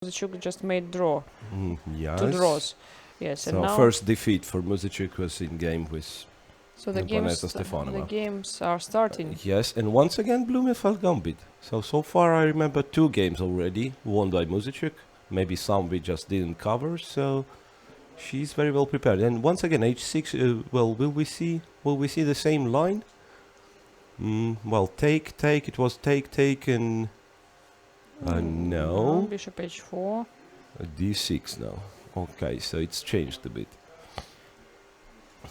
Muzychuk just made draw. Yes. 2 draws. Yes, and So now first defeat for Muzychuk was in game with so the Vanessa games Stefanova. the games are starting. Yes, and once again Blumenfeld Gambit. So far I remember 2 games already won by Muzychuk. Maybe some we just didn't cover, so she's very well prepared. And once again h6. Well, will we see the same line? Well, take. It was take, and no. Bishop h4. D6 now. Okay, so it's changed a bit.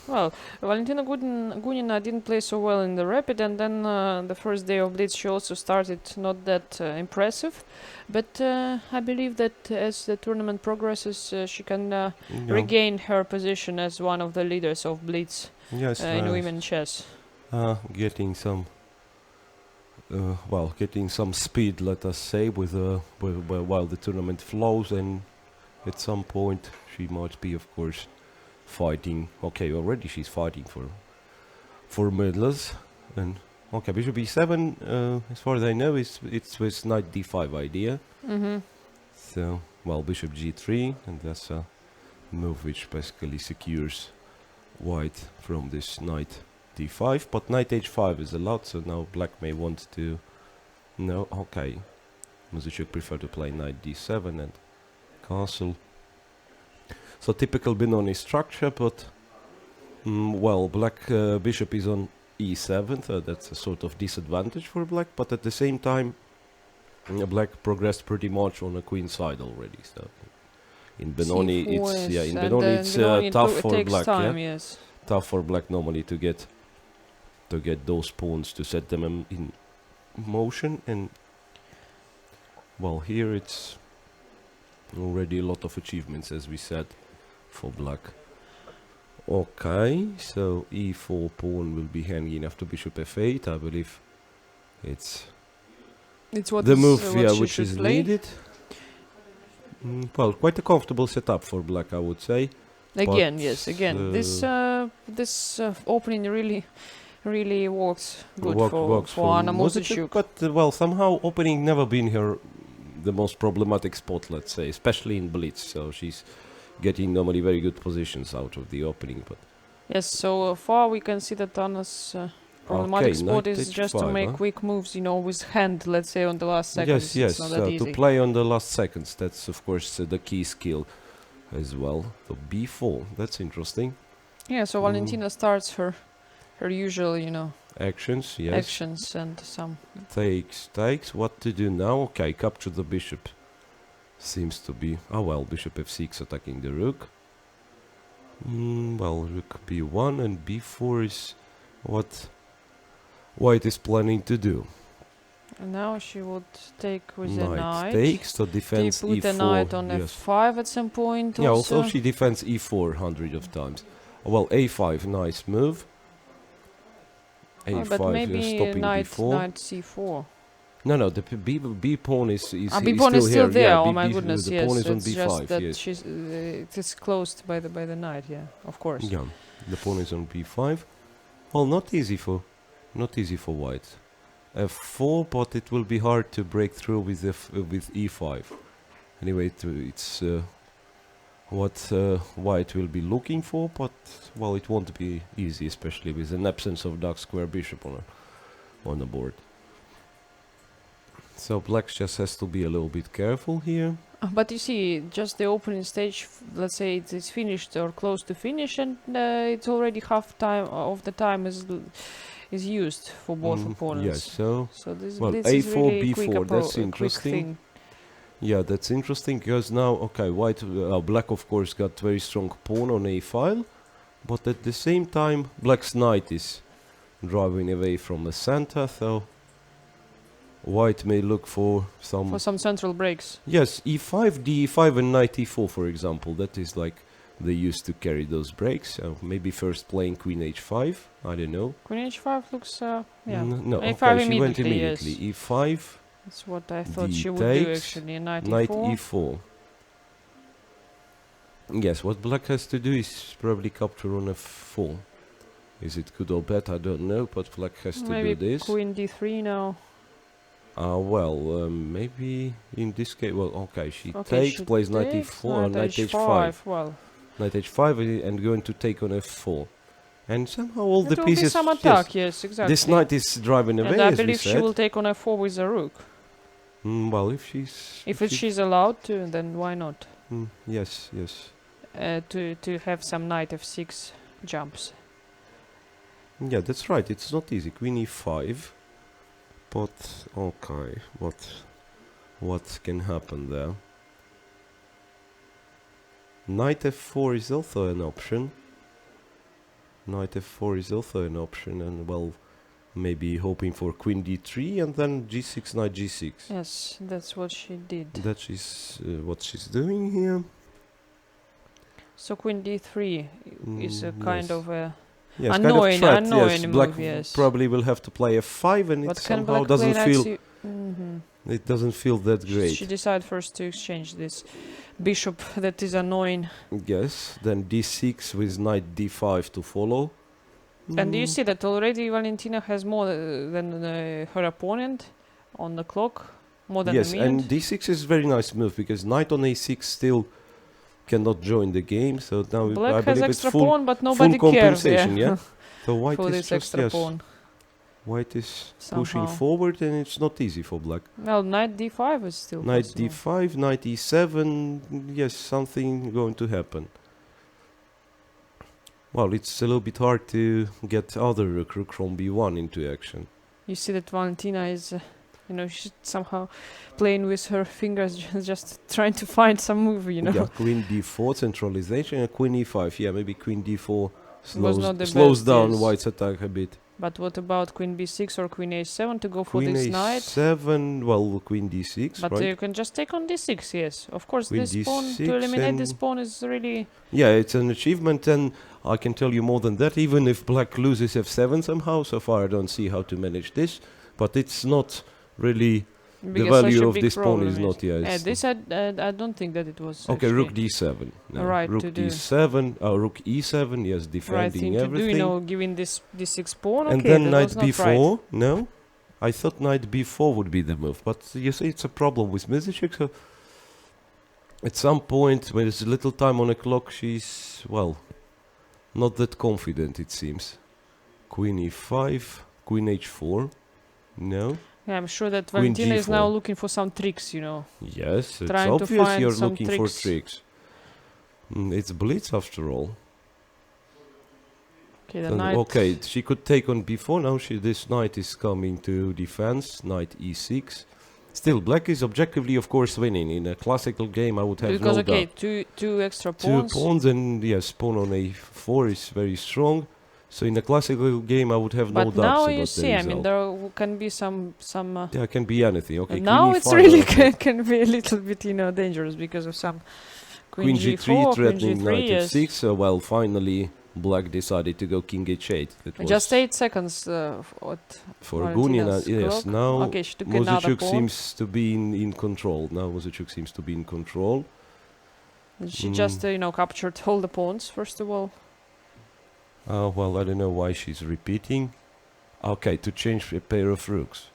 Well, Valentina Gunina didn't play so well in the rapid, and then the first day of Blitz she also started not that impressive. But I believe that as the tournament progresses, she can regain her position as one of the leaders of Blitz in women chess. Getting some, getting some speed, let us say, while the tournament flows, and at some point she might be, of course, fighting. Okay, already she's fighting for medals. And okay, bishop e7. As far as I know, it's with knight d5 idea. So well, bishop g3, and that's a move which basically secures white from this knight d5. But knight h5 is allowed, so now black may want to. No, okay. Muzychuk prefer to play knight d7 and castle. So typical Benoni structure, but well, black bishop is on e7, so that's a sort of disadvantage for black. But at the same time, black progressed pretty much on the queen side already. So in Benoni, it's tough for black. Yes. Tough for black normally to get those pawns, to set them in motion. And well, here it's already a lot of achievements, as we said, for black. Okay, so e4 pawn will be hanging after bishop f8. I believe it's what the move, what which is needed. Well, quite a comfortable setup for black, I would say. Again, yes, again. This opening really works good for Anna Muzychuk. But well, somehow opening never been the most problematic spot, let's say, especially in Blitz. So she's getting normally very good positions out of the opening. But yes, so far we can see that Anna's problematic spot is just to make quick moves, with hand, let's say, on the last seconds. Yes, it's not that easy. To play on the last seconds, that's of course the key skill as well. So b4, that's interesting. Yeah, so Valentina starts her usual, actions, yes. Actions and some takes. What to do now? Okay, capture the bishop. Seems to be bishop f6 attacking the rook. Rook b1 and b4 is what white is planning to do. And now she would take with the knight. Takes, so defends e4. The knight on f5 at some point. Yeah, also she defends e4 hundreds of times. Well, a5, nice move. A5, but maybe stopping knight c4. No, the b pawn is b pawn is still there. Yeah, oh my goodness, the yes. pawn is on It's b5. just that yes. it is closed by the knight. Yeah, of course. Yeah, the pawn is on b5. Well, not easy for white. f4, but it will be hard to break through with e5. Anyway, it's what white will be looking for, but well, it won't be easy, especially with an absence of dark square bishop on the board. So black just has to be a little bit careful here. But you see, just the opening stage, let's say it's finished or close to finish, and it's already half time of the time is used for both opponents. Yes, so this a4, is really b4, that's interesting. Yeah, that's interesting, because now, black of course got very strong pawn on a file, but at the same time black's knight is driving away from the center, so white may look for some central breaks. Yes, e5, d5 and knight e4, for example. That is like they used to carry those breaks. So maybe first playing queen h5, I don't know. Queen h5 looks, No, a5 she went immediately. Yes. e5. That's what I thought she would do actually, knight e4. Yes, what black has to do is probably capture on f4. Is it good or bad? I don't know, but black has to do this. Maybe queen d3 now. Well, maybe in this case, well, okay, she Okay, takes, she plays knight takes e4, knight h5. Well, Knight h5 and going to take on f4. And somehow all the it will be pieces, some yes, attack, yes, exactly. this knight is driving away, and I as we believe she said. will take on f4 with a rook. Well, if she's... If she's allowed to, then why not? Yes, yes. To have some knight f6 jumps. Yeah, that's right, it's not easy. Queen e5. But, okay, what can happen there? Knight f4 is also an option. Knight f4 is also an option, and well, maybe hoping for queen d3 and then g6, knight g6. Yes, that's what she did. That is what she's doing here. So queen d3 is a kind yes. of a Yes, annoying, kind of threat. annoying Yes, move, black yes. probably will have to play f5, and But it can somehow black doesn't play feel. knight It doesn't feel that great. She decided first to exchange this bishop that is annoying. Yes, then d6 with knight d5 to follow. And do you see that already Valentina has more than her opponent on the clock? More than Yes, a minute? and d6 is very nice move because knight on a6 still cannot join the game. So now Black I has believe extra it's full, pawn, but nobody full cares. compensation. Yeah. Yeah. So white For is this just extra yes. pawn. White is pushing Somehow. forward, and it's not easy for black. Well, knight d5 is still Knight possible. d5, knight e7. Yes, something going to happen. Well, it's a little bit hard to get other rook from b1 into action. You see that Valentina is, she's somehow playing with her fingers, just trying to find some move, Yeah, queen d4 centralization and queen e5. Yeah, maybe queen d4 not the slows best, down yes. white's attack a bit. But what about queen b6 or queen a7 to go for Queen this knight? a7, well, queen d6, But right? you can just take on d6, yes. Of course, Queen this pawn, d6 to eliminate this and- pawn is really... Yeah, it's an achievement, and I can tell you more than that. Even if black loses f7 somehow, so far I don't see how to manage this. But it's not really... The because such value a of big this pawn problem is not, yeah. it's- this I don't think that it was Okay, actually rook d7. No, right rook to do. d7, rook e7, yes, right defending thing to do, everything. giving this d6 pawn. And Okay, then that knight was not b4, right. no? I thought knight b4 would be the move, but you see it's a problem with Muzychuk, so at some point when there's little time on the clock, she's, well, not that confident it seems. Queen e5, queen h4, no? Yeah, I'm sure that Queen Valentina is now g4. looking for some tricks, Yes, it's Trying to obvious find you're some looking tricks. for tricks. It's Blitz after all. Okay, the Then- knight... okay, she could take on b4. Now this knight is coming to defense. Knight e6. Still, black is objectively, of course, winning. In a classical game, I would have Because, no okay, doubt. two extra Two pawns. pawns, and yes, pawn on a4 is very strong. So in a classical game, I would have no But doubts now about you the see, I result. mean, there can be some Yeah, it can be anything. Okay, now queen it's e5, really okay. can be a little bit, dangerous because of some Queen g4, g3 threatening queen g3, knight yes. f6. Well, finally, black decided to go king h8. That was Just 8 seconds for Valentina's Gunina. Yes, clock. now Okay, she took another Muzychuk pawn. seems to be in control. Now Muzychuk seems to be in control. She just, captured all the pawns, first of all. Well, I don't know why she's repeating. Okay, to change a pair of rooks.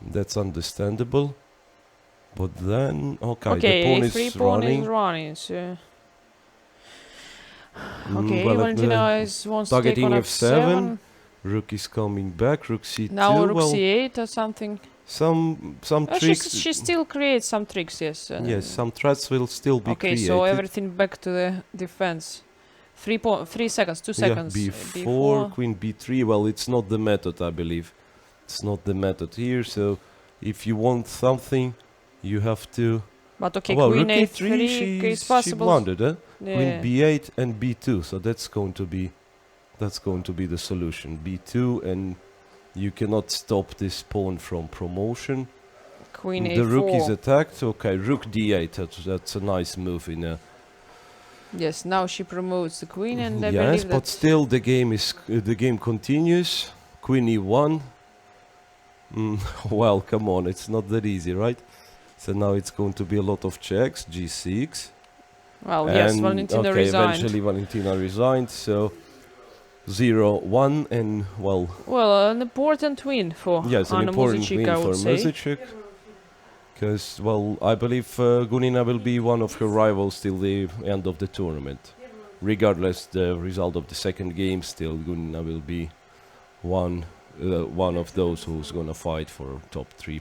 That's understandable. But then, okay, the pawn a3 is pawn running. is running, so... Mm, Okay, well, Valentina wants to take targeting on f7. f7. Rook is coming back. Rook c2. Now rook well, c8 or something. some Oh, tricks. she still creates some tricks, yes. Yes, some threats will still be Okay, created. so everything back to the defense. 3 seconds, 2 seconds. Yeah, b4, queen b3. Well, it's not the method, I believe. It's not the method here. So, if you want something, you have to. But okay, well, queen rook a3 e3, is she possible. blundered, eh? Yeah. Queen b8 and b2. So that's going to be the solution. b2, and you cannot stop this pawn from promotion. Queen The a4. rook is attacked. Okay, rook d8. That's a nice move in a. Yes, now she promotes the queen, and I yes, believe but that still the game continues. Queen e1. Well, come on, it's not that easy, right? So now it's going to be a lot of checks. G6. well, yes, And, Valentina okay, resigned. eventually Valentina resigned. So 0-1, and well, Well, an important win for yes, an Anna important Muzychuk, win I for would say. Muzychuk. Because, well, I believe Gunina will be one of her rivals till the end of the tournament. Regardless the result of the second game, still Gunina will be one of those who's gonna fight for top 3